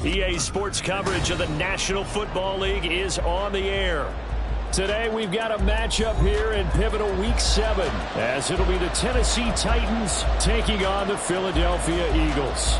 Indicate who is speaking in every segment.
Speaker 1: EA Sports coverage of the National Football League is on the air. Today we've got a matchup here in pivotal Week 7, as it'll be the Tennessee Titans taking on the Philadelphia Eagles.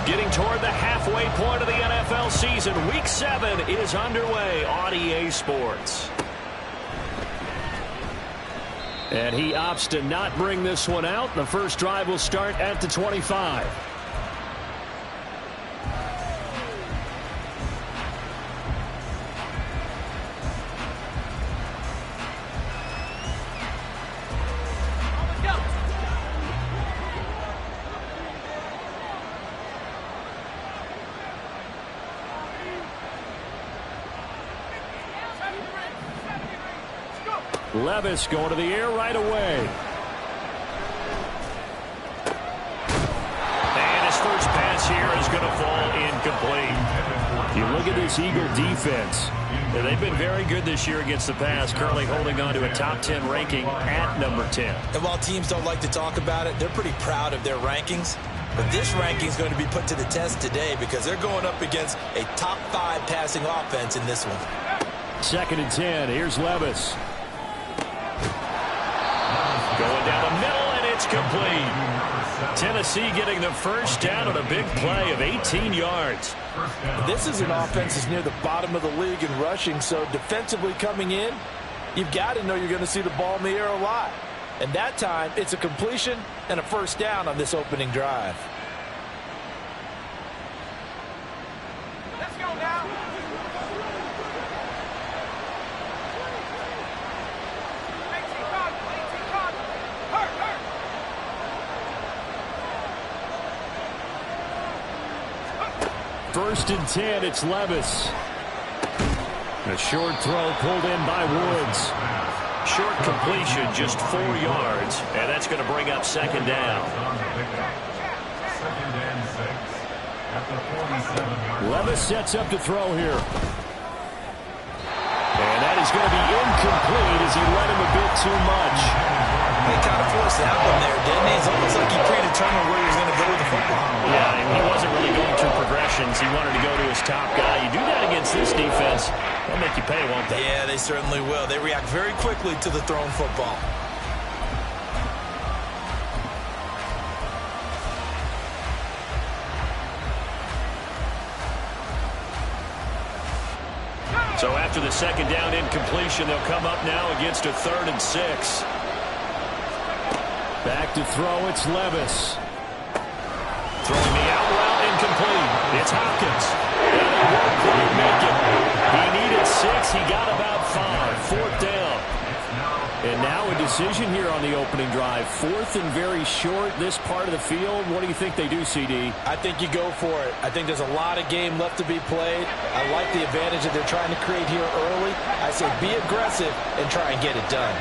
Speaker 1: Getting toward the halfway point of the NFL season, Week 7 is underway on EA Sports. And he opts to not bring this one out. The first drive will start at the 25. Levis going to the air right away. And his first pass here is going to fall incomplete. You look at this Eagle defense. They've been very good this year against the pass, currently holding on to a top 10 ranking at number 10.
Speaker 2: And while teams don't like to talk about it, they're pretty proud of their rankings. But this ranking is going to be put to the test today because they're going up against a top 5 passing offense in this one.
Speaker 1: 2nd and 10. Here's Levis. Going down the middle, and it's complete. Tennessee getting the first down on a big play of 18 yards.
Speaker 3: This is an offense that's near the bottom of the league in rushing, so defensively coming in, you've got to know you're going to see the ball in the air a lot. And that time, it's a completion and a first down on this opening drive.
Speaker 4: Let's go now.
Speaker 1: First and 10, it's Levis. A short throw pulled in by Woods. Short completion, just 4 yards, and that's going to bring up 2nd down. Levis sets up to throw here. And that is going to be incomplete as he led him a bit too much.
Speaker 2: He kind of forced that one there, didn't he? It's almost like he predetermined where he was going to go with the football.
Speaker 1: Yeah, and he wasn't really going through progressions. He wanted to go to his top guy. You do that against this defense, they'll make you pay, won't they?
Speaker 2: Yeah, they certainly will. They react very quickly to the thrown football.
Speaker 1: So after the 2nd down incompletion, they'll come up now against a 3rd and 6. Back to throw, it's Levis. Throwing the out route, incomplete. It's Hopkins. And he won't quite make it. He needed 6. He got about 5. 4th down. And now a decision here on the opening drive. 4th and very short, this part of the field. What do you think they do, CD?
Speaker 3: I think you go for it. I think there's a lot of game left to be played. I like the advantage that they're trying to create here early. I say be aggressive and try and get it done.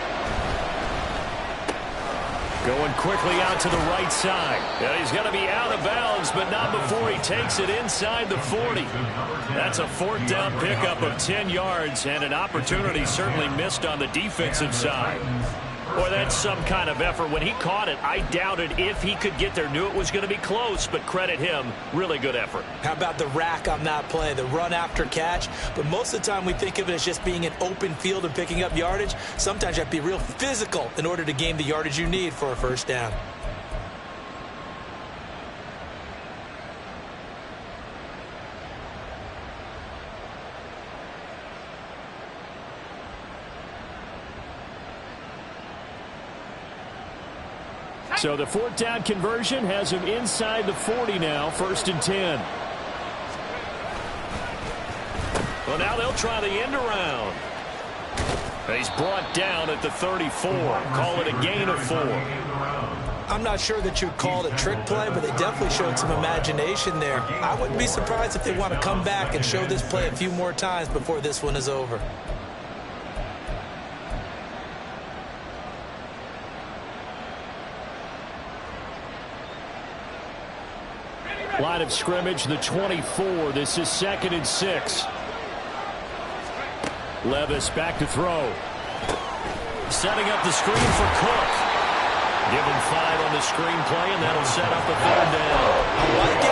Speaker 1: Going quickly out to the right side. And he's going to be out of bounds, but not before he takes it inside the 40. That's a 4th down pickup of 10 yards and an opportunity certainly missed on the defensive side. Boy, that's some kind of effort. When he caught it, I doubted if he could get there. Knew it was going to be close, but credit him. Really good effort.
Speaker 2: How about the rack on that play, the run after catch? But most of the time we think of it as just being an open field and picking up yardage. Sometimes you have to be real physical in order to gain the yardage you need for a first down.
Speaker 1: So the 4th down conversion has him inside the 40 now, 1st and 10. Well, now they'll try the end around. He's brought down at the 34. Call it a gain of 4.
Speaker 2: I'm not sure that you'd call it a trick play, but they definitely showed some imagination there. I wouldn't be surprised if they want to come back and show this play a few more times before this one is over.
Speaker 1: Line of scrimmage, the 24. This is 2nd and 6. Levis back to throw. Setting up the screen for Cook. Give him 5 on the screenplay, and that'll set up a 3rd down.
Speaker 2: I like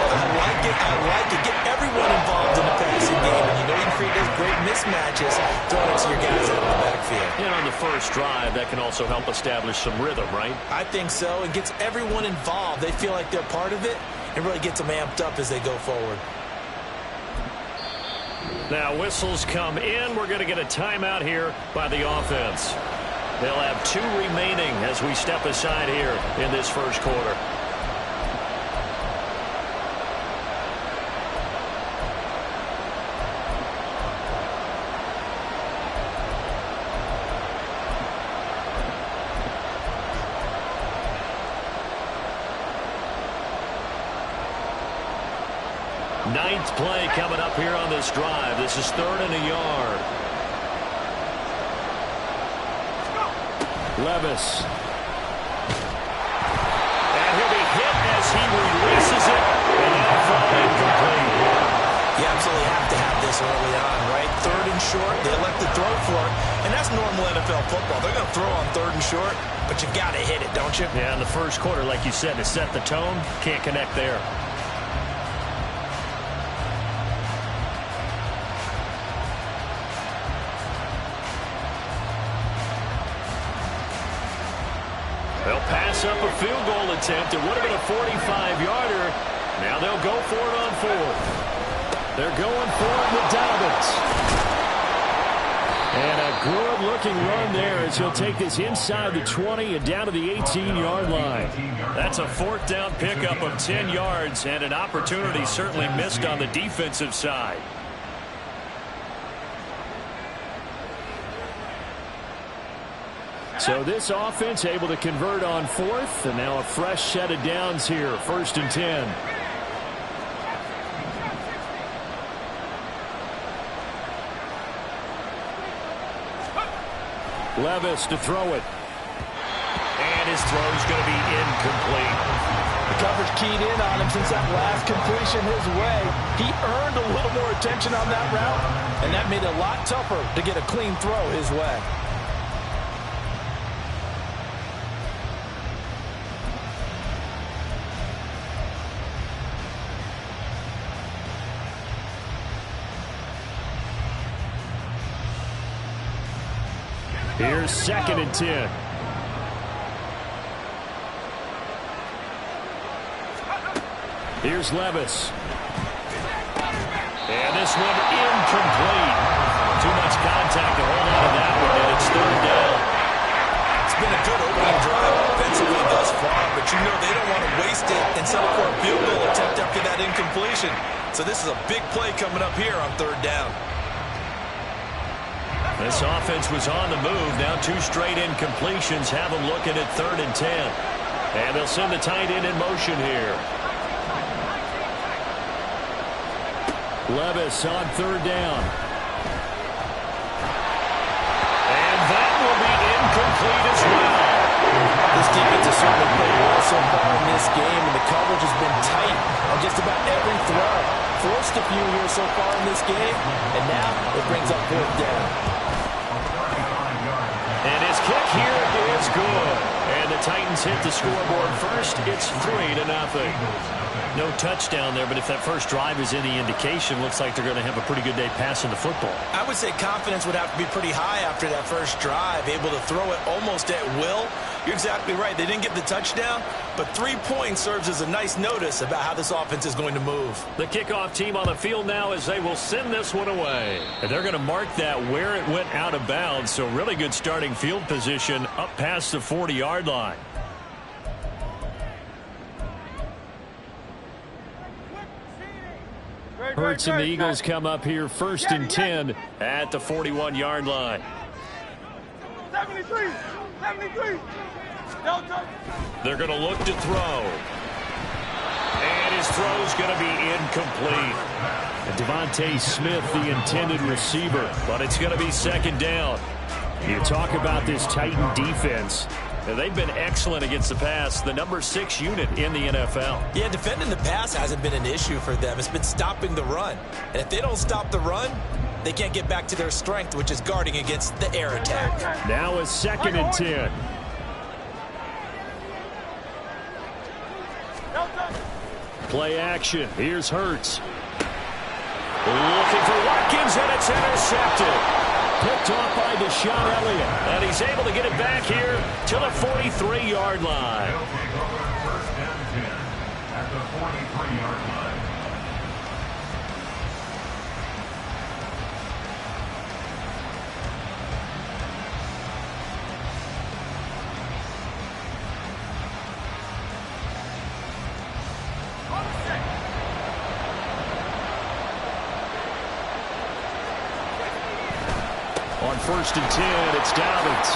Speaker 2: it. Get everyone involved in the passing game. And you know you can create those great mismatches throwing it to your guys out of the backfield.
Speaker 1: And on the first drive, that can also help establish some rhythm, right?
Speaker 2: I think so. It gets everyone involved. They feel like they're part of it. It really gets them amped up as they go forward.
Speaker 1: Now whistles come in. We're going to get a timeout here by the offense. They'll have 2 remaining as we step aside here in this first quarter. Ninth play coming up here on this drive. This is 3rd and a yard. Levis. And he'll be hit as he releases it. And that'll fall incomplete.
Speaker 2: You absolutely have to have this early on, right? 3rd and short. They elect to throw for it. And that's normal NFL football. They're going to throw on 3rd and short, but you got to hit it, don't you?
Speaker 1: Yeah, in the first quarter, like you said, to set the tone, can't connect there. They'll pass up a field goal attempt. It would have been a 45-yarder. Now they'll go for it on 4th. They're going for it with Dobbins. And a good-looking run there as he'll take this inside the 20 and down to the 18-yard line. That's a 4th down pickup of 10 yards and an opportunity certainly missed on the defensive side. So this offense able to convert on 4th, and now a fresh set of downs here, 1st and 10. Levis to throw it. And his throw's going to be incomplete.
Speaker 3: The coverage keyed in on him since that last completion his way. He earned a little more attention on that route, and that made it a lot tougher to get a clean throw his way.
Speaker 1: Here's 2nd and 10. Here's Levis. And this one incomplete. Too much contact to hold on to that one, and it's 3rd down.
Speaker 2: It's been a good opening drive offensively thus far, but you know they don't want to waste it and settle for a field goal attempt after that incompletion. So this is a big play coming up here on 3rd down.
Speaker 1: This offense was on the move. Now 2 straight incompletions have them looking at 3rd and 10. And they'll send the tight end in motion here. Levis on 3rd down. And that will be incomplete as well.
Speaker 3: This defense has certainly played well so far in this game, and the coverage has been tight on just about every throw. Forced a few here so far in this game, and now it brings up 4th down.
Speaker 1: And his kick here is good. And the Titans hit the scoreboard first. It's 3-0. No touchdown there, but if that first drive is any indication, looks like they're going to have a pretty good day passing the football.
Speaker 2: I would say confidence would have to be pretty high after that first drive, able to throw it almost at will. You're exactly right. They didn't get the touchdown, but 3 points serves as a nice notice about how this offense is going to move.
Speaker 1: The kickoff team on the field now as they will send this one away. And they're going to mark that where it went out of bounds, so really good starting field position up past the 40-yard line. Hurts and the Eagles come up here 1st and 10 at the 41-yard line.
Speaker 4: 73.
Speaker 1: They're going to look to throw. And his throw's going to be incomplete. Devontae Smith, the intended receiver, but it's going to be second down. You talk about this Titan defense. They've been excellent against the pass, the number 6 unit in the NFL.
Speaker 2: Yeah, defending the pass hasn't been an issue for them. It's been stopping the run. And if they don't stop the run, they can't get back to their strength, which is guarding against the air attack.
Speaker 1: Now a 2nd and 10. Play action. Here's Hurts. Looking for Watkins, and it's intercepted. Picked off by Deshaun Elliott. And he's able to get it back here to the 43-yard line.
Speaker 5: At the 43-yard line.
Speaker 1: On 1st and 10, it's Dobbins.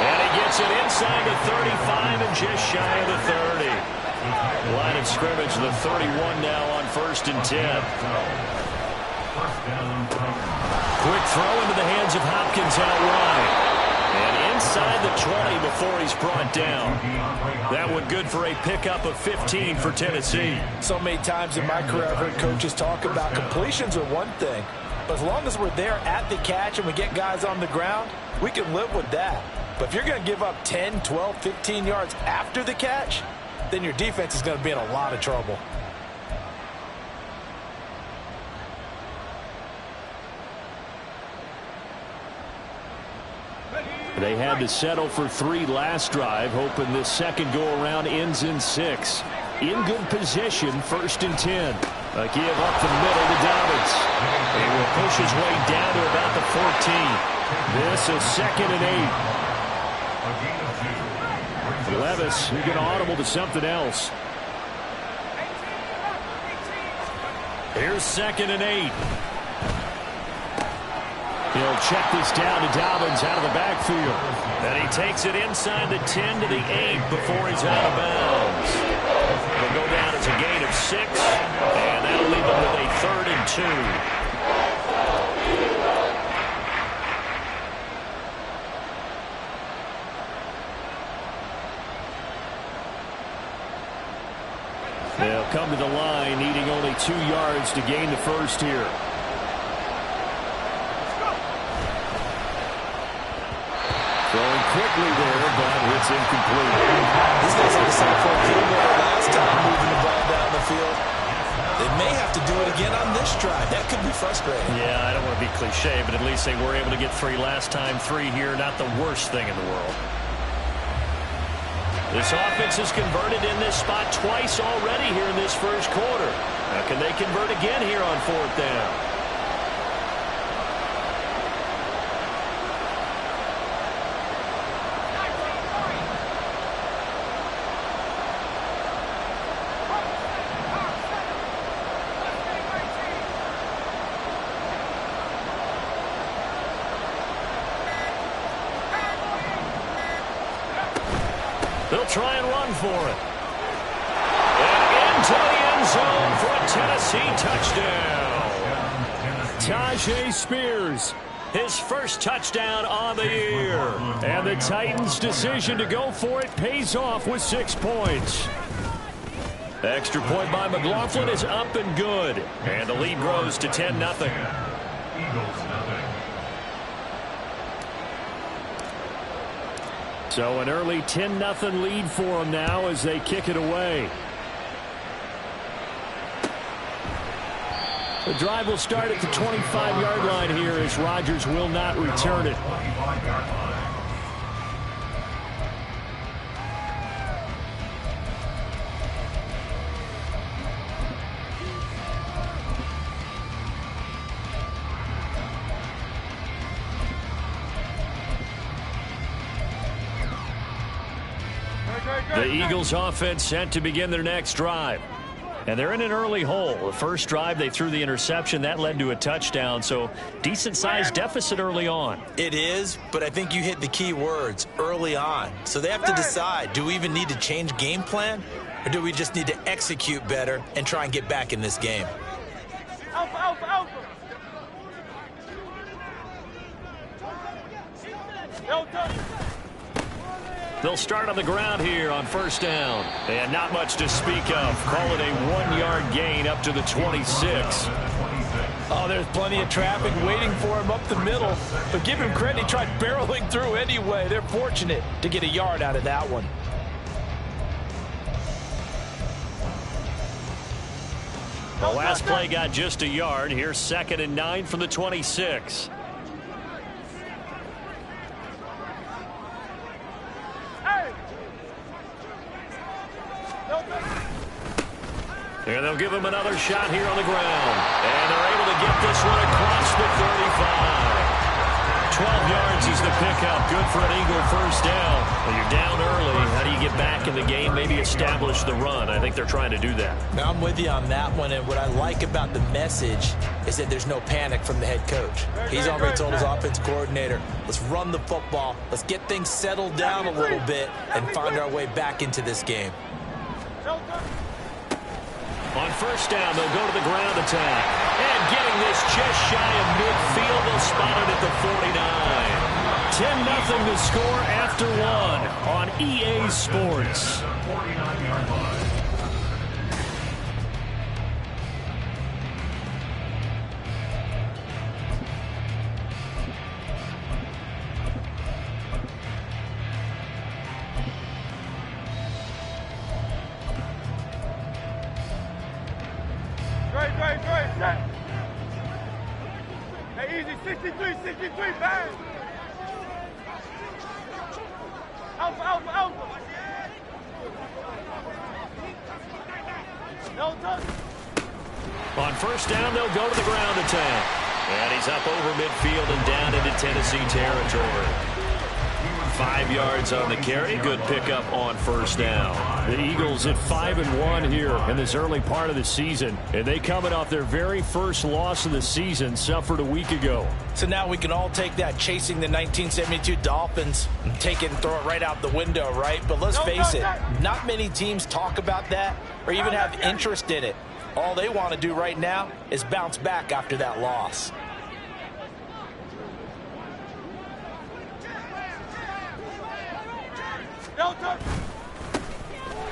Speaker 1: And he gets it inside the 35 and just shy of the 30. Line of scrimmage, the 31 now on 1st and 10. Quick throw into the hands of Hopkins out wide. And inside the 20 before he's brought down. That one good for a pickup of 15 for Tennessee.
Speaker 3: So many times in my career I've heard coaches talk about completions are one thing. But as long as we're there at the catch and we get guys on the ground, we can live with that. But if you're going to give up 10, 12, 15 yards after the catch, then your defense is going to be in a lot of trouble.
Speaker 1: They had to settle for 3 last drive, hoping this second go-around ends in 6. In good position, 1st and 10. A give up the middle to Dobbins. He will push his way down to about the 14. This is 2nd and 8. Levis, you're going to audible to something else. Here's 2nd and 8. He'll check this down to Dobbins out of the backfield. And he takes it inside the 10 to the 8 before he's out of bounds. It'll go down as a gain of 6, and that'll leave him with a 3rd and 2. They'll come to the line, needing only 2 yards to gain the first here. Throwing quickly there, but it's incomplete.
Speaker 2: These guys had to settle for a field goal last time moving the ball down the field. They may have to do it again on this drive. That could be frustrating.
Speaker 1: Yeah, I don't want to be cliche, but at least they were able to get 3 last time. 3 here, not the worst thing in the world. This offense has converted in this spot twice already here in this first quarter. Now, can they convert again here on 4th down? They'll try and run for it. And into the end zone for a Tennessee touchdown. Tajay Spears, his first touchdown on the year. And the Titans' decision to go for it pays off with 6 points. Extra point by McLaughlin is up and good. And the lead grows to 10-0.
Speaker 5: Eagles nothing.
Speaker 1: So an early 10-0 lead for them now as they kick it away. The drive will start at the 25-yard line here as Rodgers will not return it.
Speaker 5: 25-yard line.
Speaker 1: The Eagles offense set to begin their next drive. And they're in an early hole. The first drive, they threw the interception. That led to a touchdown. So decent-sized deficit early on.
Speaker 2: It is, but I think you hit the key words, early on. So they have to decide, do we even need to change game plan? Or do we just need to execute better and try and get back in this game?
Speaker 4: Alpha, alpha, alpha.
Speaker 1: They'll start on the ground here on first down. And not much to speak of. Call it a 1-yard gain up to the 26.
Speaker 3: Oh, there's plenty of traffic waiting for him up the middle. But give him credit, he tried barreling through anyway. They're fortunate to get a yard out of that one.
Speaker 1: The last play got just a yard. Here's 2nd and 9 from the 26. And they'll give him another shot here on the ground. And they're able to get this one across the 35. 12 yards is the pickup. Good for an Eagle first down. When you're down early, how do you get back in the game? Maybe establish the run. I think they're trying to do that.
Speaker 2: Now, I'm with you on that one, and what I like about the message is that there's no panic from the head coach. He's already told his offense coordinator, let's run the football, let's get things settled down a little bit, and find our way back into this game.
Speaker 1: On first down, they'll go to the ground attack. And getting this just shy of midfield, they'll spot it at the 49. 10-0 the score after one on EA Sports.
Speaker 5: 49-yard line.
Speaker 4: Set. Hey, easy, 63, bang. Alpha, alpha, alpha. No touch.
Speaker 1: On first down, they'll go to the ground attack. And he's up over midfield and down into Tennessee territory. 5 yards on the carry. Good pickup on first down. The Eagles at 5-1 here in this early part of the season. And they coming off their very first loss of the season, suffered a week ago.
Speaker 3: So now we can all take that chasing the 1972 Dolphins and take it and throw it right out the window, right? But let's face it, not many teams talk about that or even have interest in it. All they want to do right now is bounce back after that loss.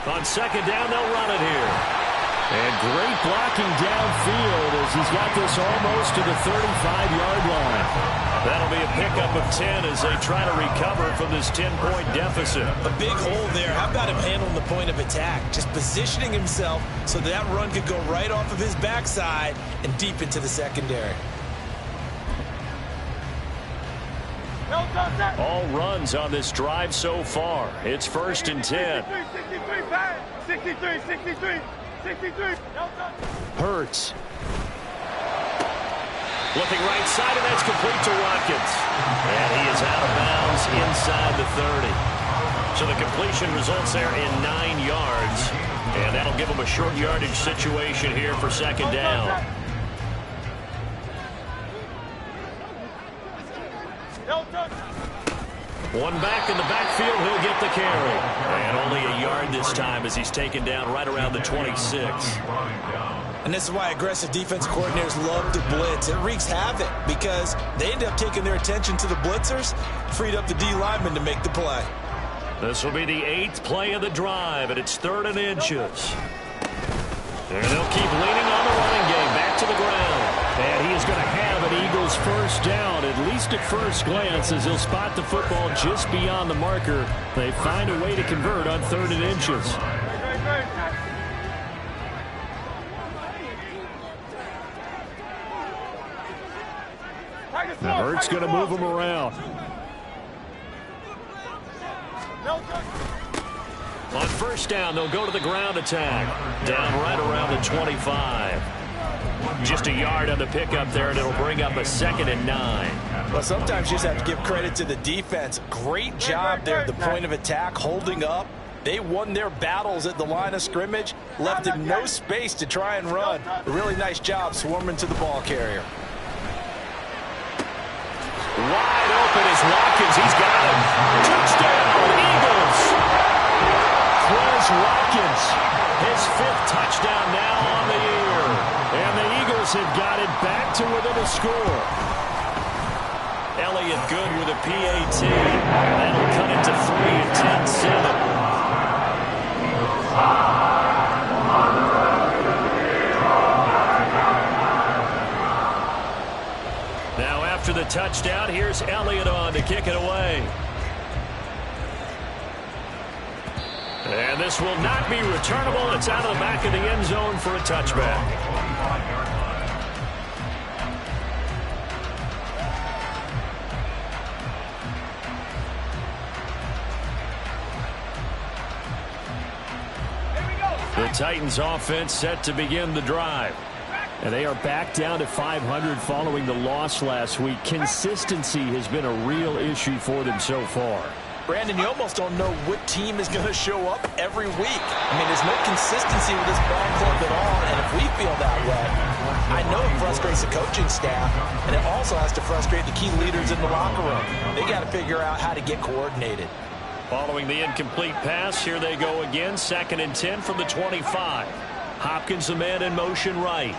Speaker 1: On second down, they'll run it here. And great blocking downfield as he's got this almost to the 35-yard line. That'll be a pickup of 10 as they try to recover from this 10-point deficit.
Speaker 2: A big hole there. How about him handling the point of attack? Just positioning himself so that run could go right off of his backside and deep into the secondary.
Speaker 1: All runs on this drive so far. It's 1st and 10.
Speaker 4: 63.
Speaker 1: Hurts. Looking right side, and that's complete to Watkins. And he is out of bounds inside the 30. So the completion results there in 9 yards. And that'll give him a short yardage situation here for second down. One back in the backfield, he'll get the carry. And only a yard this time as he's taken down right around the 26.
Speaker 2: And this is why aggressive defense coordinators love to blitz. It wreaks havoc because they end up taking their attention to the blitzers, freed up the D lineman to make the play.
Speaker 1: This will be the 8th play of the drive, and it's 3rd and inches. And they'll keep leaning on the running game. Back to the ground. And he is going to have an Eagles first down, at least at first glance, as he'll spot the football just beyond the marker. They find a way to convert on 3rd and inches. Now Hurts going to move him around. On first down, they'll go to the ground attack. Down right around the 25. Just a yard on the pickup there, and it'll bring up a 2nd and 9.
Speaker 3: Well, sometimes you just have to give credit to the defense. Great job there at the point of attack, holding up, They won their battles at the line of scrimmage, left him no space to try and run. A really nice job swarming to the ball carrier.
Speaker 1: Wide open is Watkins. He's got him. Touchdown, Eagles. Quez Watkins, his 5th touchdown now on the year. And the Eagles have got it back to within a score. Elliott good with a PAT. That'll cut it to 3 and 10-7. Now after the touchdown, here's Elliott on to kick it away. And this will not be returnable. It's out of the back of the end zone for a touchback. The Titans offense set to begin the drive. And they are back down to 500 following the loss last week. Consistency has been a real issue for them so far.
Speaker 3: Brandon, you almost don't know what team is going to show up every week. I mean, there's no consistency with this ball club at all, and if we feel that way, I know it frustrates the coaching staff, and it also has to frustrate the key leaders in the locker room. They got to figure out how to get coordinated.
Speaker 1: Following the incomplete pass, here they go again. 2nd and 10 from the 25. Hopkins, the man in motion right.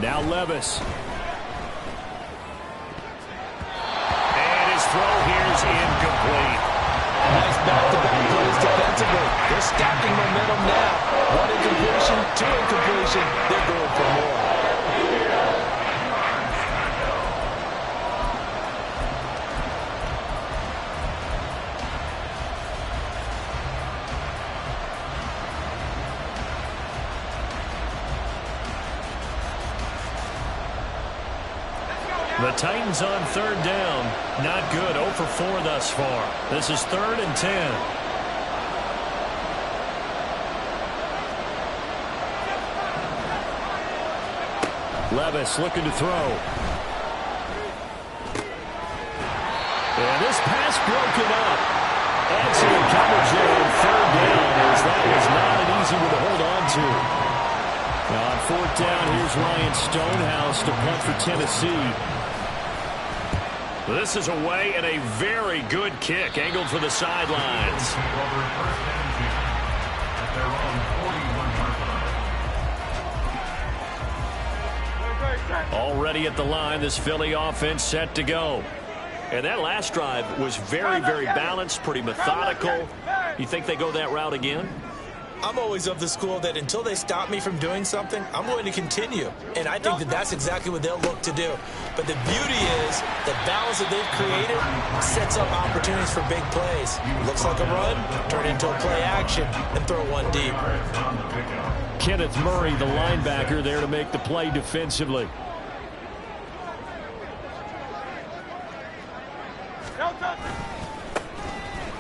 Speaker 1: Now Levis. And his throw here is incomplete.
Speaker 3: Nice back-to-back plays defensively. They're stacking momentum now. 1 incompletion, 2 incompletion. They're going for more.
Speaker 1: The Titans on 3rd down. Not good. 0 for 4 thus far. This is 3rd and 10. Levis looking to throw. And this pass broken up. Excellent coverage there on 3rd down, as that was not an easy one to hold on to. Now on 4th down, here's Ryan Stonehouse to punt for Tennessee. This is away and a very good kick, angled for the sidelines. Already at the line, this Philly offense set to go. And that last drive was very, very balanced, pretty methodical. You think they go that route again?
Speaker 2: I'm always of the school that until they stop me from doing something, I'm going to continue. And I think that that's exactly what they'll look to do. But the beauty is the balance that they've created sets up opportunities for big plays. Looks like a run, turn into a play action, and throw one deep.
Speaker 1: Kenneth Murray, the linebacker, there to make the play defensively.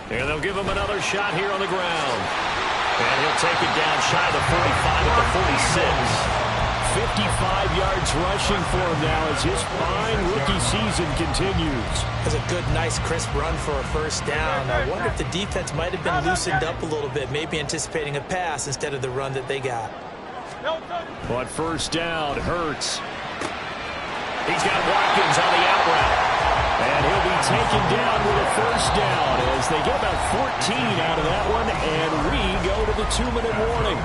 Speaker 1: And they'll give him another shot here on the ground. And he'll take it down shy of the 45 at the 46. 55 yards rushing for him now as his fine rookie season continues.
Speaker 2: That's a good, nice, crisp run for a 1st down. I wonder if the defense might have been loosened up a little bit, maybe anticipating a pass instead of the run that they got.
Speaker 1: On 1st down, Hurts. He's got Watkins on the out route. And he'll be taken down with a 1st down as they get about 14 out of that one, and we go to the 2-minute warning.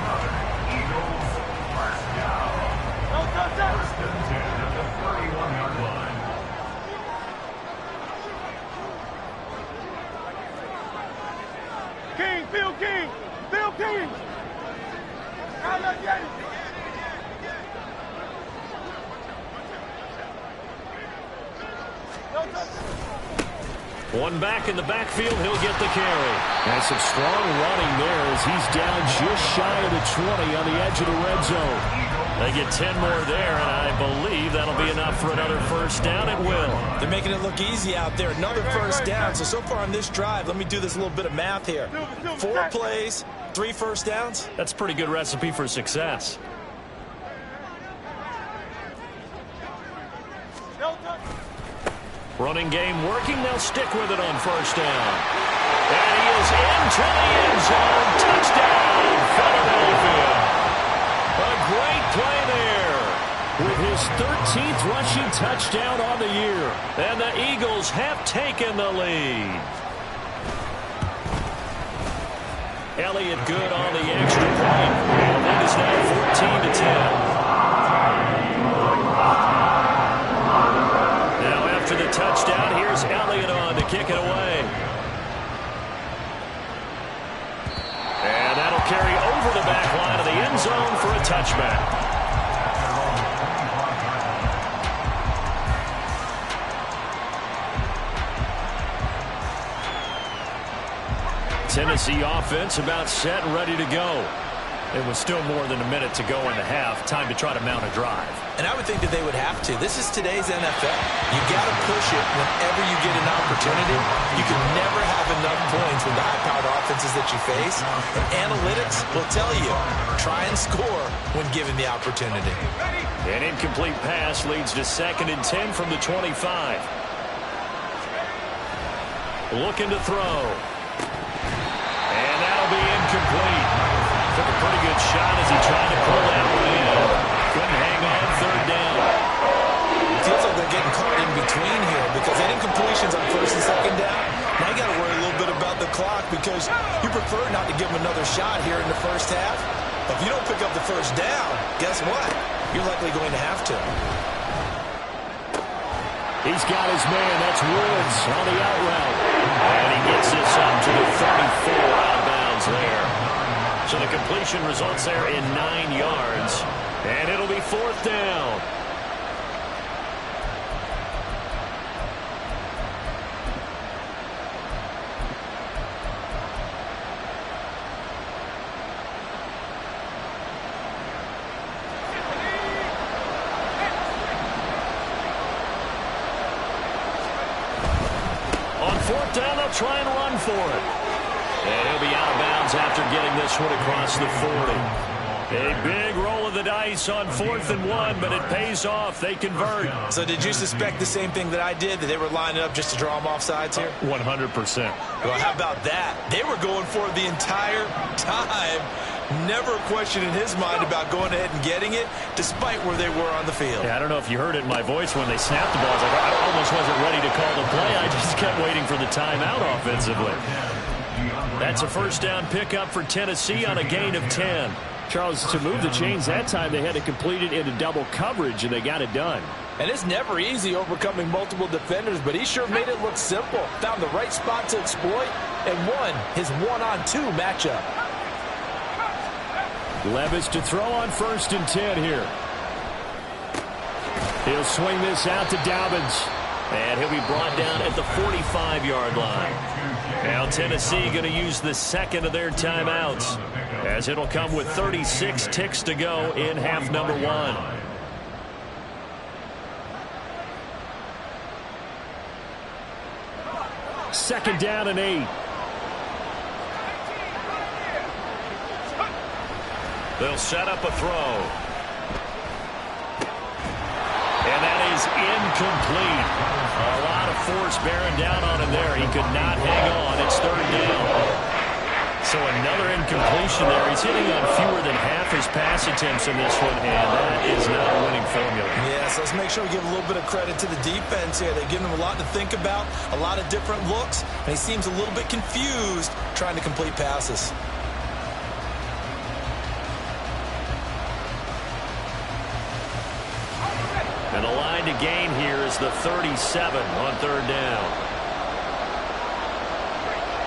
Speaker 4: King, Phil King, Phil King.
Speaker 1: One back in the backfield, he'll get the carry. And some strong running there as he's down just shy of the 20 on the edge of the red zone. They get 10 more there, and I believe that'll be enough for another 1st down. It will.
Speaker 2: They're making it look easy out there. Another 1st down. So far on this drive, let me do this little bit of math here. 4 plays, 3 1st downs.
Speaker 1: That's a pretty good recipe for success. Running game working. They'll stick with it on first down. And he is into the end zone. Touchdown, Philadelphia. A great play there with his 13th rushing touchdown on the year. And the Eagles have taken the lead. Elliott good on the extra point. And the lead is now 14-10. Now after the touchdown, here's Elliott on to kick it away. And that'll carry over the back line of the end zone for a touchback. Tennessee offense about set and ready to go. It was still more than a minute to go in the half. Time to try to mount a drive.
Speaker 2: And I would think that they would have to. This is today's NFL. You got to push it whenever you get an opportunity. You can never have enough points with the high-powered offenses that you face. And analytics will tell you, try and score when given the opportunity.
Speaker 1: An incomplete pass leads to 2nd and 10 from the 25. Looking to throw. And that'll be incomplete. Took a pretty good shot as he tried to pull that one in. Couldn't hang on 3rd down.
Speaker 2: It feels like they're getting caught in between here because any incompletions on 1st and 2nd down, now you got to worry a little bit about the clock because you prefer not to give them another shot here in the first half. If you don't pick up the 1st down, guess what? You're likely going to have to.
Speaker 1: He's got his man. That's Woods on the out route. And he gets this up to the 34 out of bounds there. So the completion results there in 9 yards. And it'll be 4th down. On 4th down, they'll try and run for it. And he'll be out of bounds after getting this one across the 40. A big roll of the dice on 4th and 1, but it pays off. They convert.
Speaker 2: So did you suspect the same thing that I did, that they were lining up just to draw them off sides here?
Speaker 1: 100%.
Speaker 2: Well, how about that? They were going for it the entire time. Never a question in his mind about going ahead and getting it, despite where they were on the field.
Speaker 1: Yeah, I don't know if you heard it in my voice when they snapped the ball. I almost wasn't ready to call the play. I just kept waiting for the timeout offensively. That's a 1st down pickup for Tennessee on a gain of 10. Charles, to move the chains that time, they had to complete it into double coverage, and they got it done.
Speaker 3: And it's never easy overcoming multiple defenders, but he sure made it look simple. Found the right spot to exploit and won his 1-on-2 matchup.
Speaker 1: Levis to throw on 1st and 10 here. He'll swing this out to Dobbins. And he'll be brought down at the 45-yard line. Now Tennessee going to use the 2nd of their timeouts, as it'll come with 36 ticks to go in half number 1. Second down and 8. They'll set up a throw. And that is incomplete. A lot of force bearing down on him there. He could not hang on. It's 3rd down. So another incompletion there. He's hitting on fewer than half his pass attempts in this one, and that is not a winning formula.
Speaker 2: Yes, let's make sure we give a little bit of credit to the defense here. They've given him a lot to think about, a lot of different looks, and he seems a little bit confused trying to complete passes.
Speaker 1: And the line to gain here is the 37 on 3rd down.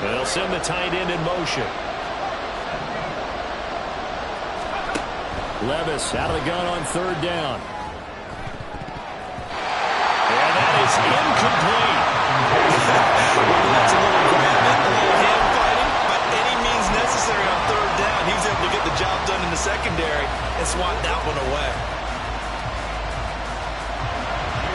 Speaker 1: They'll send the tight end in motion. Levis out of the gun on 3rd down. And that is incomplete.
Speaker 2: That's a little grabbing, a little hand fighting, by any means necessary on 3rd down. He was able to get the job done in the secondary and swat that one away.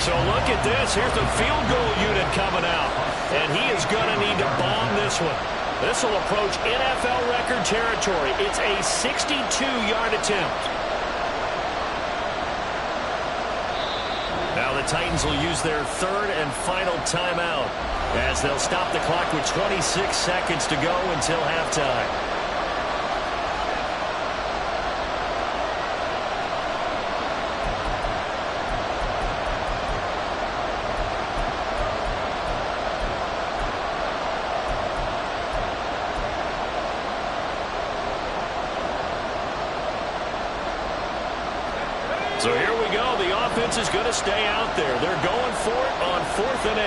Speaker 1: So look at this. Here's the field goal unit coming out. And he is going to need to bomb this one. This will approach NFL record territory. It's a 62-yard attempt. Now the the Titans will use their third and final timeout as they'll stop the clock with 26 seconds to go until halftime. So here we go. The offense is going to stay out there. They're going for it on 4th and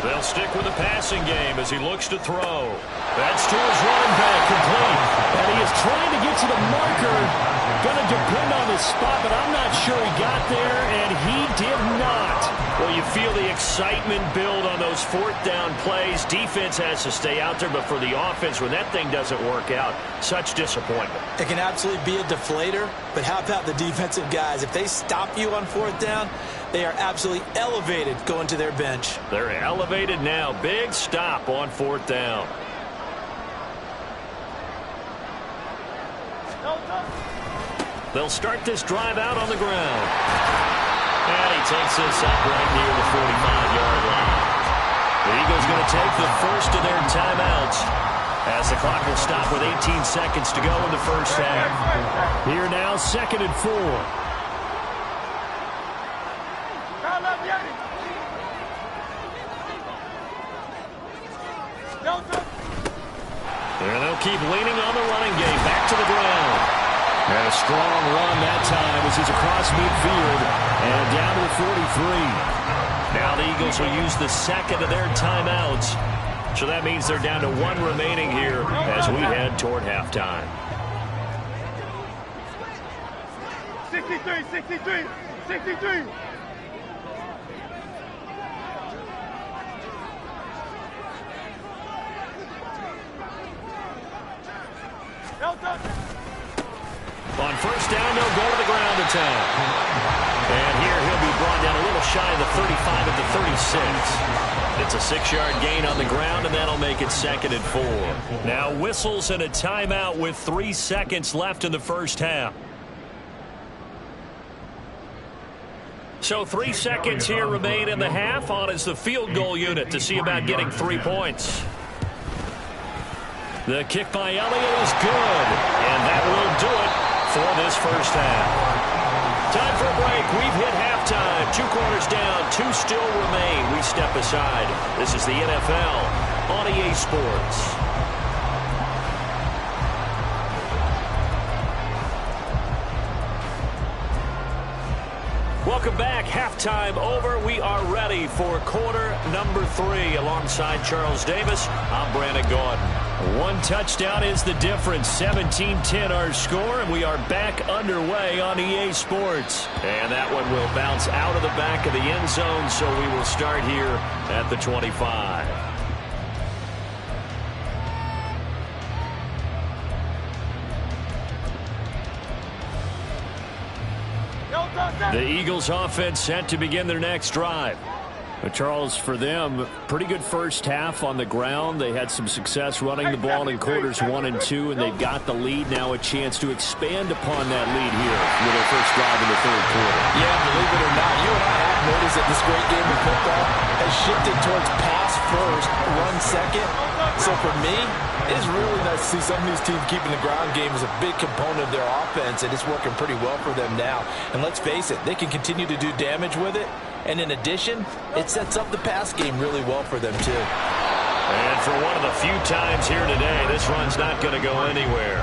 Speaker 1: 8. They'll stick with the passing game as he looks to throw. That's to his running back, complete. And he is trying to get to the marker. Going to depend on the spot, but I'm not sure he got there, and he did not. Well, you feel the excitement build on those 4th down plays. Defense has to stay out there, but for the offense, when that thing doesn't work out, such disappointment.
Speaker 2: It can absolutely be a deflator, but how about the defensive guys? If they stop you on 4th down, they are absolutely elevated going to their bench.
Speaker 1: They're elevated now. Big stop on 4th down. They'll start this drive out on the ground. And he takes this up right near the 45-yard line. The Eagles going to take the first of their timeouts as the clock will stop with 18 seconds to go in the first half. Here now, 2nd and 4. And they'll keep leaning on the running game. Back to the ground. And a strong run that time as he's across midfield and down to the 43. Now the Eagles will use the second of their timeouts. So that means they're down to 1 remaining here as we head toward halftime.
Speaker 4: 63, 63, 63.
Speaker 1: On 1st down, they'll go to the ground attack. And here he'll be brought down a little shy of the 35 at the 36. It's a 6-yard gain on the ground, and that'll make it 2nd and 4. Now whistles and a timeout with 3 seconds left in the first half. So 3 seconds here remain in the half. On is the field goal unit to see about getting 3 points. The kick by Elliott is good, and that will do it for this first half. Time for a break. We've hit halftime. 2 quarters down, 2 still remain. We step aside. This is the NFL on EA Sports. Welcome back. Halftime over. We are ready for quarter number 3. Alongside Charles Davis, I'm Brandon Gordon. 1 touchdown is the difference. 17-10 our score, and we are back underway on EA Sports. And that one will bounce out of the back of the end zone, so we will start here at the 25. The Eagles offense set to begin their next drive. But Charles, for them, pretty good first half on the ground. They had some success running the ball in quarters 1 and 2, and they've got the lead now, a chance to expand upon that lead here with their first drive in the 3rd quarter.
Speaker 3: Yeah, believe it or not, you and I have noticed that this great game of football has shifted towards pass first, run second. So for me, it is really nice to see some of these teams keeping the ground game as a big component of their offense, and it's working pretty well for them now. And let's face it, they can continue to do damage with it. And in addition, it sets up the pass game really well for them, too.
Speaker 1: And for one of the few times here today, this run's not going to go anywhere.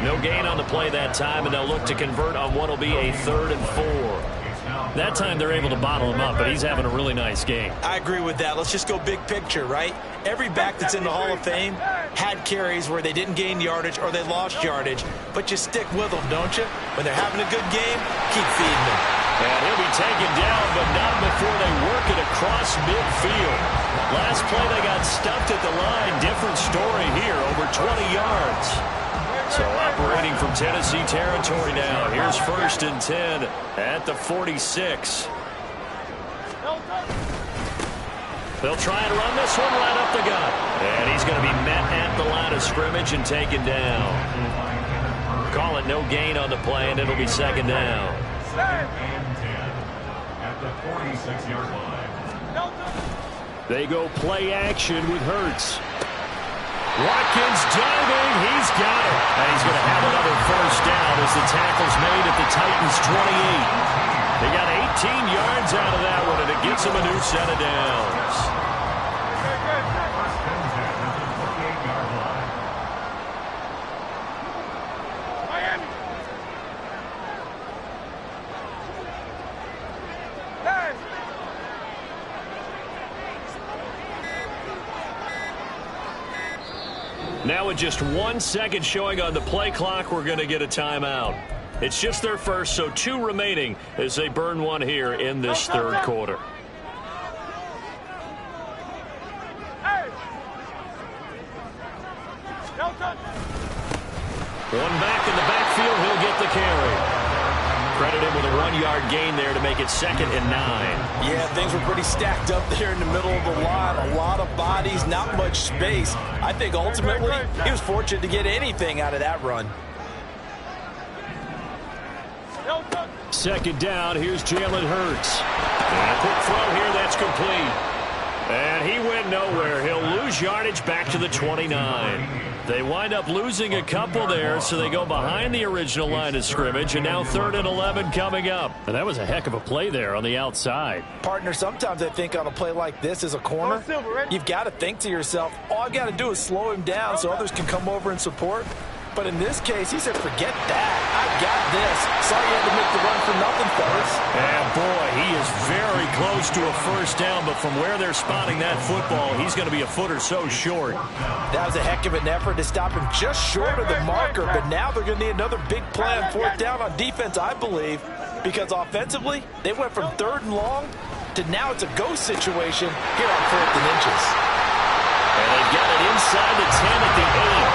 Speaker 1: No gain on the play that time, and they'll look to convert on what will be a 3rd and 4. That time they're able to bottle him up, but he's having a really nice game.
Speaker 2: I agree with that. Let's just go big picture, right? Every back that's in the Hall of Fame had carries where they didn't gain yardage or they lost yardage, but you stick with them, don't you? When they're having a good game, keep feeding them.
Speaker 1: And he'll be taken down, but not before they work it across midfield. Last play, they got stuffed at the line. Different story here, over 20 yards. So operating from Tennessee territory now. Here's 1st and 10 at the 46. They'll try and run this one right up the gut. And he's going to be met at the line of scrimmage and taken down. Call it no gain on the play, and it'll be 2nd down.
Speaker 5: Second and 10 at the 46-yard line.
Speaker 1: They go play action with Hurts. Watkins diving. He's got it. And he's going to have another first down as the tackle's made at the Titans' 28. They got 18 yards out of that one, and it gets them a new set of downs.
Speaker 5: First and 10 at the 48-yard line.
Speaker 4: Miami. Hey.
Speaker 1: Now with just 1 second showing on the play clock, we're going to get a timeout. It's just their first, so 2 remaining as they burn one here in this third quarter.
Speaker 4: Hey.
Speaker 1: One back in the backfield, he'll get the carry. Credited with a 1-yard gain there to make it 2nd and 9.
Speaker 3: Yeah, things were pretty stacked up there in the middle of the line. A lot of bodies, not much space. I think ultimately he was fortunate to get anything out of that run.
Speaker 1: 2nd down, here's Jalen Hurts. And a quick throw here, that's complete. And he went nowhere. He'll lose yardage back to the 29. They wind up losing a couple there, so they go behind the original line of scrimmage, and now 3rd and 11 coming up. And that was a heck of a play there on the outside.
Speaker 3: Partner, sometimes I think on a play like this as a corner, you've got to think to yourself, all I've got to do is slow him down so others can come over and support. But in this case, he said, forget that. I got this. Sorry you had to make the run for nothing, fellas.
Speaker 1: And boy, he is very close to a first down, but from where they're spotting that football, he's going to be a foot or so short.
Speaker 3: That was a heck of an effort to stop him just short of the marker, but now they're going to need another big play on 4th down on defense, I believe, because offensively, they went from 3rd and long to now it's a go situation here on 4th and inches.
Speaker 1: And they've got it inside the 10 at the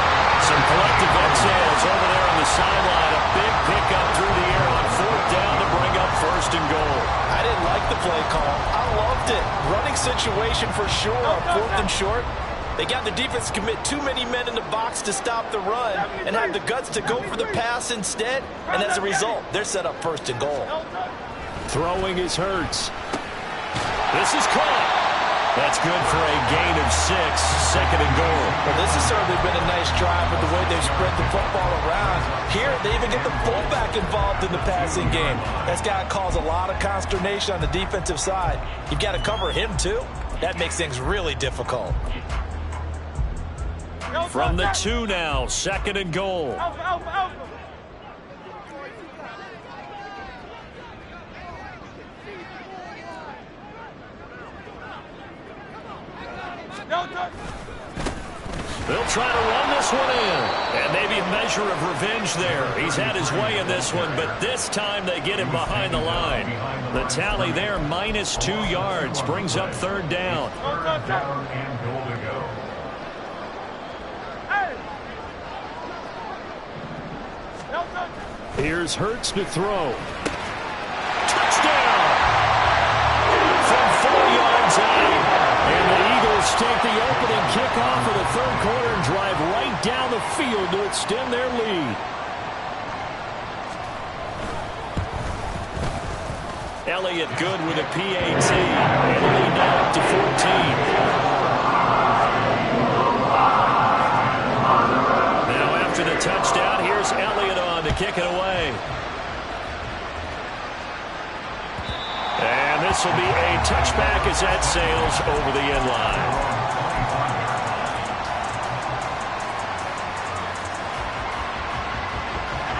Speaker 1: 8. Some collective exhales over there on the sideline. A big pickup through the air on 4th down to bring up 1st and goal.
Speaker 3: I didn't like the play call. I loved it. Running situation for sure on 4th and short. They got the defense to commit too many men in the box to stop the run and have the guts to go for the pass instead. And as a result, they're set up 1st and goal.
Speaker 1: Throwing is Hurts. This is caught. That's good for a gain of 6, 2nd and goal.
Speaker 3: Well, this has certainly been a nice drive with the way they've spread the football around. Here, they even get the fullback involved in the passing game. That's got to cause a lot of consternation on the defensive side. You've got to cover him, too. That makes things really difficult.
Speaker 1: From the 2 now, 2nd and goal.
Speaker 4: Alpha.
Speaker 1: They'll try to run this one in. And maybe a measure of revenge there. He's had his way in this one, but this time they get him behind the line. The tally there, minus 2 yards, brings up 3rd down.
Speaker 5: Down and goal to go.
Speaker 1: Here's Hurts to throw. Touchdown! From 4 yards out. And the Eagles take the opening kickoff of the 3rd quarter and drive right down the field to extend their lead. Elliott good with a PAT. And the lead now up to 14. Now after the touchdown, here's Elliott on to kick it away. And this will be a touchback as that sails over the end line.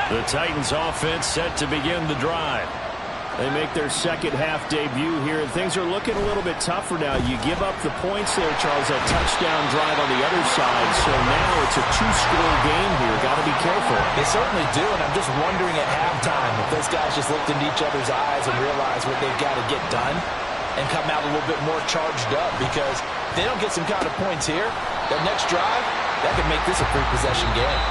Speaker 1: The Titans offense set to begin the drive. They make their second half debut here, and things are looking a little bit tougher now. You give up the points there, Charles, that touchdown drive on the other side. So now it's a 2-score game here. Got to be careful.
Speaker 3: They certainly do, and I'm just wondering at halftime if those guys just looked into each other's eyes and realized what they've got to get done and come out a little bit more charged up, because if they don't get some kind of points here, that next drive, that could make this a 3-possession game.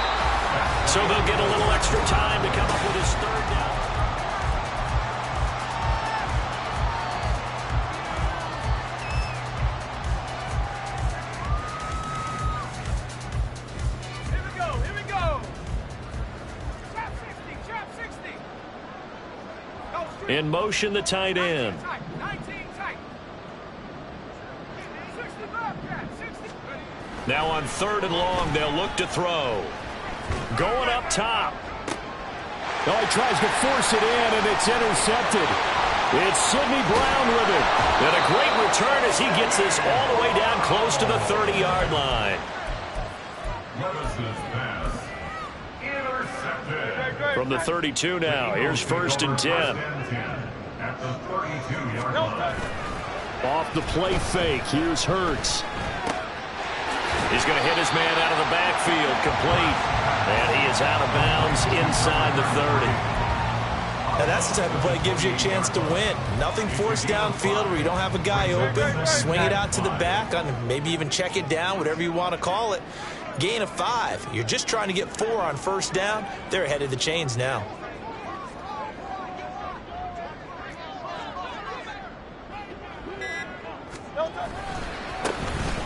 Speaker 1: So they'll get a little extra time to come up with his 3rd down.
Speaker 4: Trap 60. Go.
Speaker 1: In motion, the tight end.
Speaker 4: 19 tight. 60.
Speaker 1: Now on 3rd and long, they'll look to throw. Going up top.
Speaker 6: Oh, he tries to force it in, and it's intercepted. It's Sidney Brown with it.
Speaker 1: And a great return as he gets this all the way down close to the 30-yard line.
Speaker 5: Levis's pass intercepted.
Speaker 1: From the 32 now, here's 1st and 10.
Speaker 5: At the 32-yard line.
Speaker 6: Off the play fake, here's Hurts.
Speaker 1: He's going to hit his man out of the backfield, complete. And he is out of bounds inside the 30.
Speaker 2: Now that's the type of play that gives you a chance to win. Nothing forced downfield where you don't have a guy open. Swing it out to the back, maybe even check it down, whatever you want to call it. Gain of 5. You're just trying to get 4 on 1st down. They're ahead of the chains now.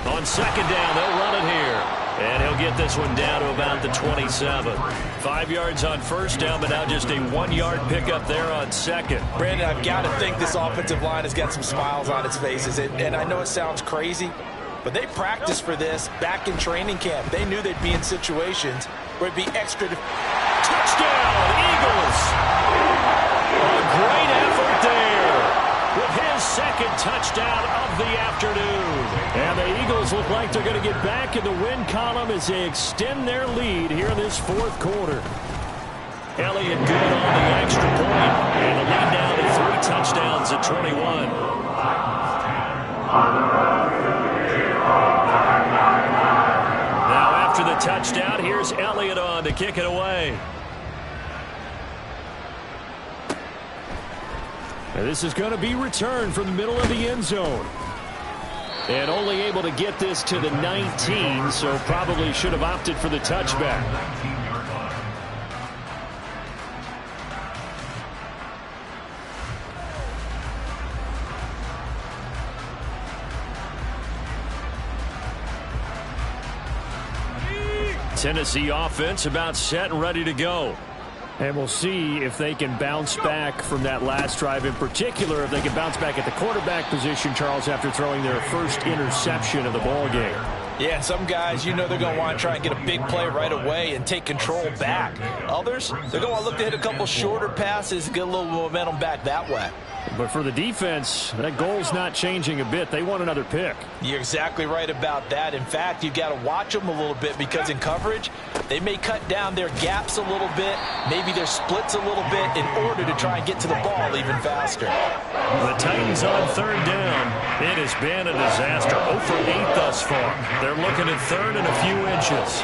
Speaker 1: On 2nd down, they'll run it here. And he'll get this one down to about the 27. 5 yards on 1st down, but now just a 1-yard pickup there on 2nd.
Speaker 3: Brandon, I've got to think this offensive line has got some smiles on its faces. And I know it sounds crazy, but they practiced for this back in training camp. They knew they'd be in situations where it'd be extra.
Speaker 1: Touchdown, Eagles! A great effort there with his 2nd touchdown of the afternoon.
Speaker 6: And the Eagles look like they're going to get back in the win column as they extend their lead here in this 4th quarter.
Speaker 1: Elliott good on the extra point. And the lead down to 3 touchdowns at 21. Now after the touchdown, here's Elliott on to kick it away.
Speaker 6: And this is going to be returned from the middle of the end zone. And only able to get this to the 19, so probably should have opted for the touchback.
Speaker 5: 19-yard line.
Speaker 1: Tennessee offense about set and ready to go.
Speaker 6: And we'll see if they can bounce back from that last drive, in particular if they can bounce back at the quarterback position, Charles, after throwing their first interception of the ball game.
Speaker 3: Yeah, some guys, you know they're going to want to try and get a big play right away and take control back. Others, they're going to look to hit a couple shorter passes and get a little momentum back that way.
Speaker 6: But for the defense, that goal's not changing a bit. They want another pick.
Speaker 3: You're exactly right about that. In fact, you've got to watch them a little bit because in coverage, they may cut down their gaps a little bit, maybe their splits a little bit in order to try and get to the ball even faster.
Speaker 1: The Titans on 3rd down. It has been a disaster. 0 for 8 thus far. They're looking at 3rd and a few inches.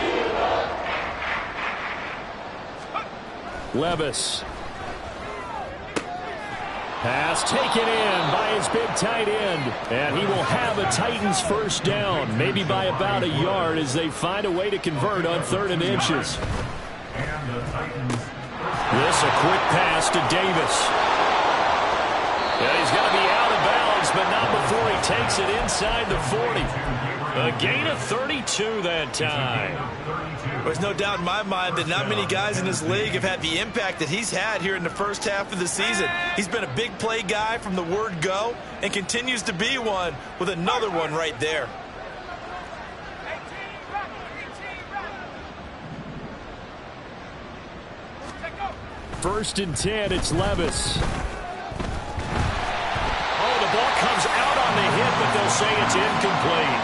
Speaker 6: Levis. Pass taken in by his big tight end. And he will have a Titans 1st down, maybe by about a yard as they find a way to convert on 3rd and inches.
Speaker 5: And the Titans.
Speaker 1: This a quick pass to Davis. Yeah, he's going to be out of bounds, but not before he takes it inside the 40. A gain of 32 that time.
Speaker 2: There's no doubt in my mind that not many guys in this league have had the impact that he's had here in the first half of the season. He's been a big play guy from the word go and continues to be one with another one right there.
Speaker 6: First and 10, it's Levis.
Speaker 1: Oh, the ball comes out on the hit, but they'll say it's incomplete.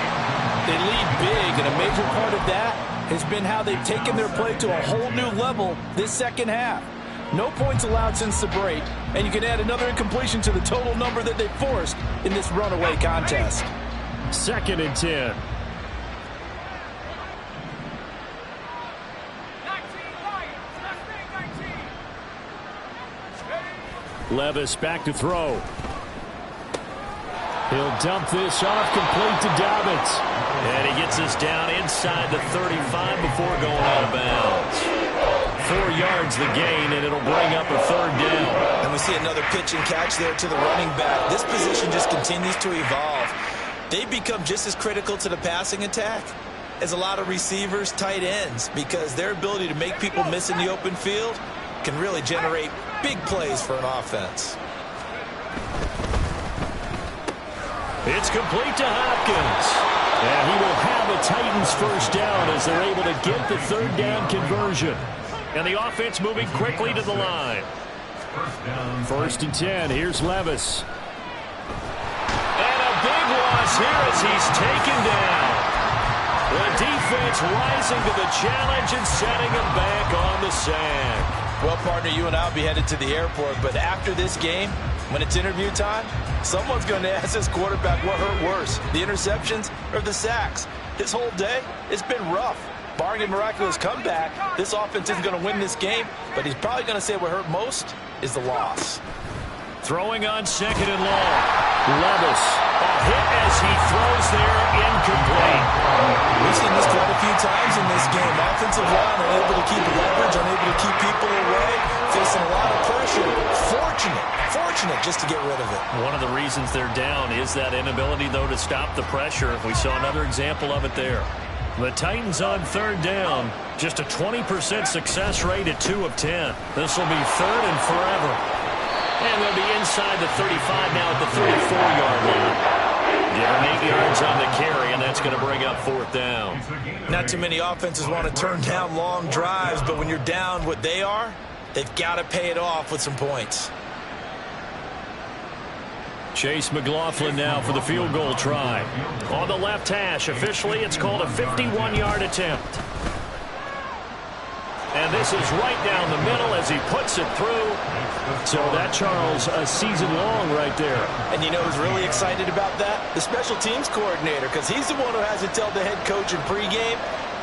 Speaker 3: They lead big, and a major part of that has been how they've taken their play to a whole new level this 2nd half. No points allowed since the break, and you can add another incompletion to the total number that they forced in this runaway contest.
Speaker 6: 2nd and 10. Levis back to throw. He'll dump this off, complete to Dobbins.
Speaker 1: And he gets this down inside the 35 before going out of bounds. 4 yards the gain, and it'll bring up a 3rd down.
Speaker 2: And we see another pitch and catch there to the running back. This position just continues to evolve. They become just as critical to the passing attack as a lot of receivers, tight ends, because their ability to make people miss in the open field can really generate big plays for an offense.
Speaker 6: It's complete to Hopkins. And he will have a Titans first down as they're able to get the third down conversion. And the offense moving quickly to the line. First and 10. Here's Levis. And a big loss here as he's taken down. The defense rising to the challenge and setting him back on the sack.
Speaker 2: Well, partner, you and I will be headed to the airport, but after this game, when it's interview time, someone's going to ask this quarterback what hurt worse, the interceptions or the sacks. His whole day, it's been rough. Barring a miraculous comeback, this offense isn't going to win this game, but he's probably going to say what hurt most is the loss.
Speaker 6: Throwing on second and long. Levis. A hit as he throws there, incomplete.
Speaker 2: We've seen this quite a few times in this game. Offensive line unable to keep leverage, unable to keep people away, facing a lot of pressure. Fortunate just to get rid of it.
Speaker 1: One of the reasons they're down is that inability, though, to stop the pressure. We saw another example of it there. The Titans on third down, just a 20% success rate at 2 of 10. This will be third and forever. And they'll be inside the 35 now at the 34-yard line. Give them 8 yards on the carry, and that's going to bring up fourth down.
Speaker 2: Not too many offenses want to turn down long drives, but when you're down what they are, they've got to pay it off with some points.
Speaker 6: Chase McLaughlin now for the field goal try. On the left hash, officially it's called a 51-yard attempt. And this is right down the middle as he puts it through. So that, Charles, a season long right there.
Speaker 2: And you know who's really excited about that? The special teams coordinator, because he's the one who has to tell the head coach in pregame,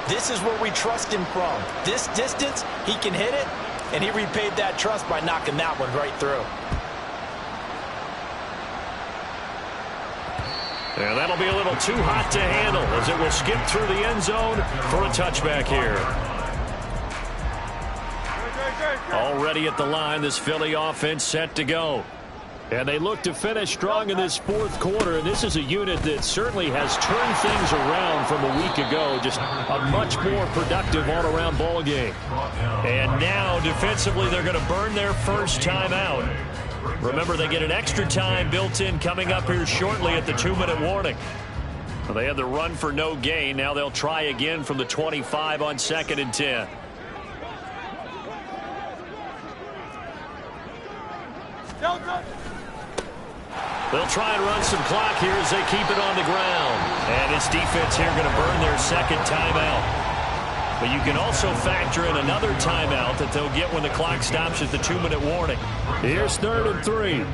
Speaker 2: this is where we trust him from. This distance, he can hit it, and he repaid that trust by knocking that one right through.
Speaker 6: And that'll be a little too hot to handle as it will skip through the end zone for a touchback here. Already at the line, this Philly offense set to go. And they look to finish strong in this fourth quarter. And this is a unit that certainly has turned things around from a week ago. Just a much more productive all-around ball game. And now, defensively, they're going to burn their first time out. Remember, they get an extra time built in coming up here shortly at the 2-minute warning. Well, they had the run for no gain. Now they'll try again from the 25 on 2nd and 10. They'll try and run some clock here as they keep it on the ground. And this defense here going to burn their second timeout. But you can also factor in another timeout that they'll get when the clock stops at the 2-minute warning. Here's 3rd and 3.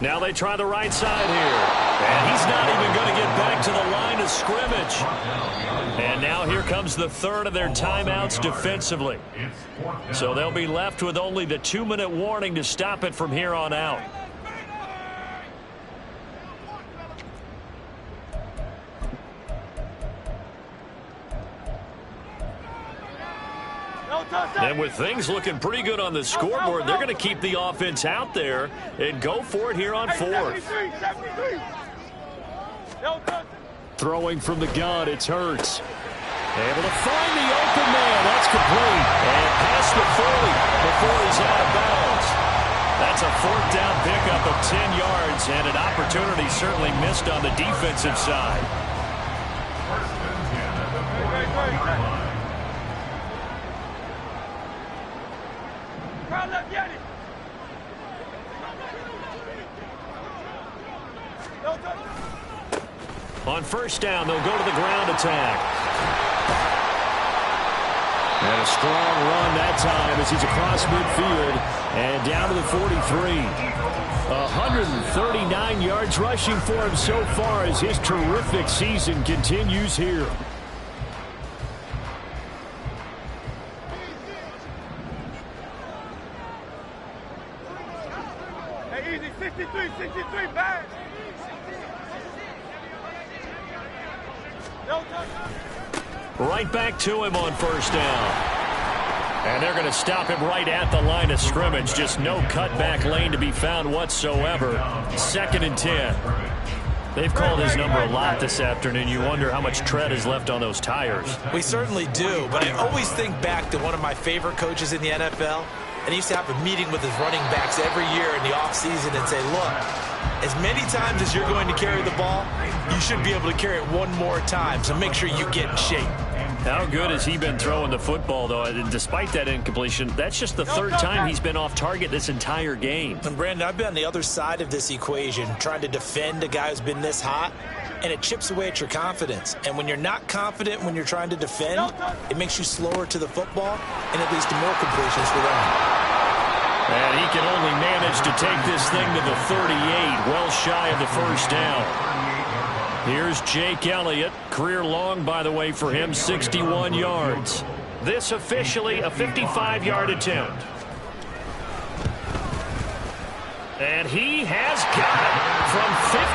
Speaker 6: Now they try the right side here. And he's not even going to get back to the line of scrimmage. And now here comes the third of their timeouts defensively. So they'll be left with only the 2-minute warning to stop it from here on out. And with things looking pretty good on the scoreboard, they're going to keep the offense out there and go for it here on 4th. Throwing from the gun, it's Hurts. Able to find the open man. That's complete. And past the 40 before he's out of bounds. That's a 4th down pickup of 10 yards and an opportunity certainly missed on the defensive side. On first down, they'll go to the ground attack. And a strong run that time as he's across midfield and down to the 43. 139 yards rushing for him so far as his terrific season continues here.
Speaker 4: Hey, easy, 63, back.
Speaker 6: Right back to him on first down. And they're going to stop him right at the line of scrimmage. Just no cutback lane to be found whatsoever. 2nd and 10. They've called his number a lot this afternoon. You wonder how much tread is left on those tires.
Speaker 2: We certainly do, but I always think back to one of my favorite coaches in the NFL, and he used to have a meeting with his running backs every year in the offseason and say, look, as many times as you're going to carry the ball, you should be able to carry it one more time, so make sure you get in shape.
Speaker 6: How good has he been throwing the football, though? And despite that incompletion, that's just the third time he's been off target this entire game.
Speaker 2: And, Brandon, I've been on the other side of this equation, trying to defend a guy who's been this hot, and it chips away at your confidence. And when you're not confident when you're trying to defend, it makes you slower to the football, and it leads to more completions for them.
Speaker 6: And he can only manage to take this thing to the 38, well shy of the first down. Here's Jake Elliott. Career long, by the way, for him, 61 yards. This officially a 55-yard attempt. And he has got it from 55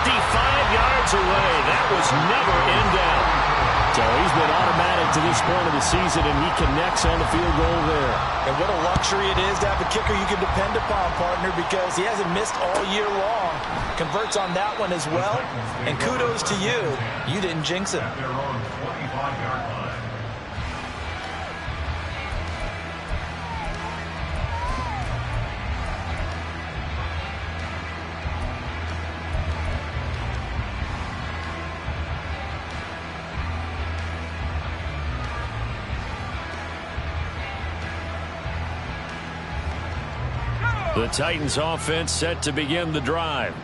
Speaker 6: yards away. That was never in doubt. So he's been automatic to this point of the season, and he connects on the field goal there.
Speaker 2: And what a luxury it is to have a kicker you can depend upon, partner, because he hasn't missed all year long. Converts on that one as well. And kudos to you. You didn't jinx him.
Speaker 5: Their own 25-yard line.
Speaker 6: The Titans offense set to begin the drive.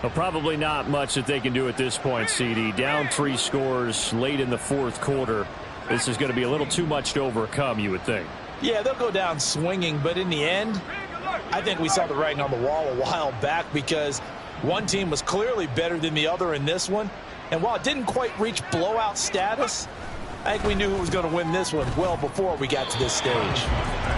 Speaker 6: Well, probably not much that they can do at this point, CD. Down 3 scores late in the fourth quarter. This is going to be a little too much to overcome, you would think.
Speaker 3: Yeah, they'll go down swinging, but in the end, I think we saw the writing on the wall a while back because one team was clearly better than the other in this one. And while it didn't quite reach blowout status, I think we knew who was going to win this one well before we got to this stage.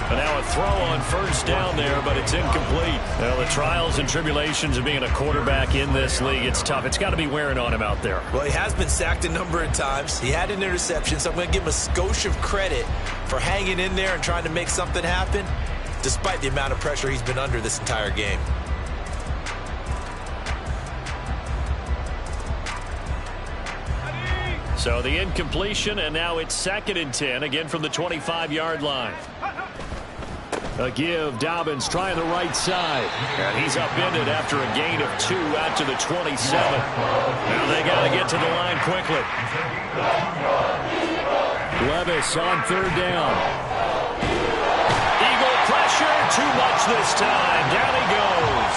Speaker 6: And now a throw on first down there, but it's incomplete. Well, the trials and tribulations of being a quarterback in this league, it's tough. It's got to be wearing on him out there.
Speaker 2: Well, he has been sacked a number of times. He had an interception, so I'm going to give him a skosh of credit for hanging in there and trying to make something happen, despite the amount of pressure he's been under this entire game.
Speaker 6: So the incompletion, and now it's 2nd and 10, again from the 25-yard line. A give, Dobbins trying the right side. And he's upended after a gain of 2 out to the 27. Now they got to get to the line quickly. Levis on 3rd down. Eagle pressure, too much this time. Down he goes.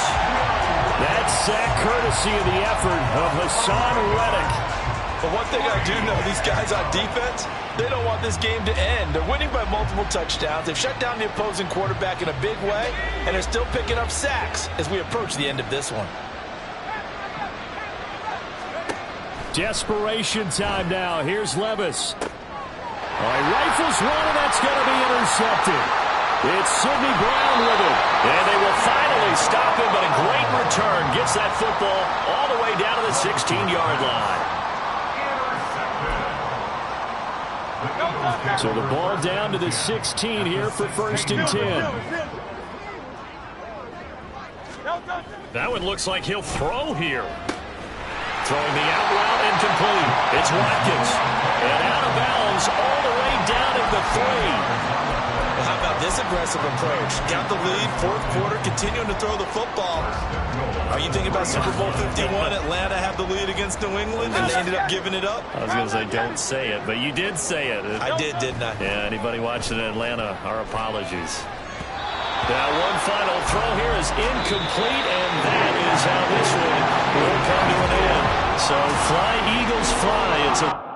Speaker 6: That sack courtesy of the effort of Hassan Reddick.
Speaker 3: But one thing I do know, these guys on defense, they don't want this game to end. They're winning by multiple touchdowns. They've shut down the opposing quarterback in a big way, and they're still picking up sacks as we approach the end of this one.
Speaker 6: Desperation time now. Here's Levis. All right, rifles one, and that's going to be intercepted. It's Sidney Brown with it. And they will finally stop him, but a great return. Gets that football all the way down to the 16-yard line. So the ball down to the 16 here for 1st and 10. That one looks like he'll throw here. Throwing the out route incomplete. It's Watkins. And out of bounds all the way down at the 3.
Speaker 2: Well, how about this aggressive approach? Got the lead, 4th quarter, continuing to throw the football. Are you thinking about Super Bowl 51? Atlanta had the lead against New England, and they ended up giving it up?
Speaker 6: I was going to say, don't say it, but you did say it.
Speaker 2: I did, didn't I?
Speaker 6: Yeah, anybody watching in Atlanta, our apologies. Now, one final throw here is incomplete, and that is how this one will come to an end. So, fly, Eagles, fly. It's a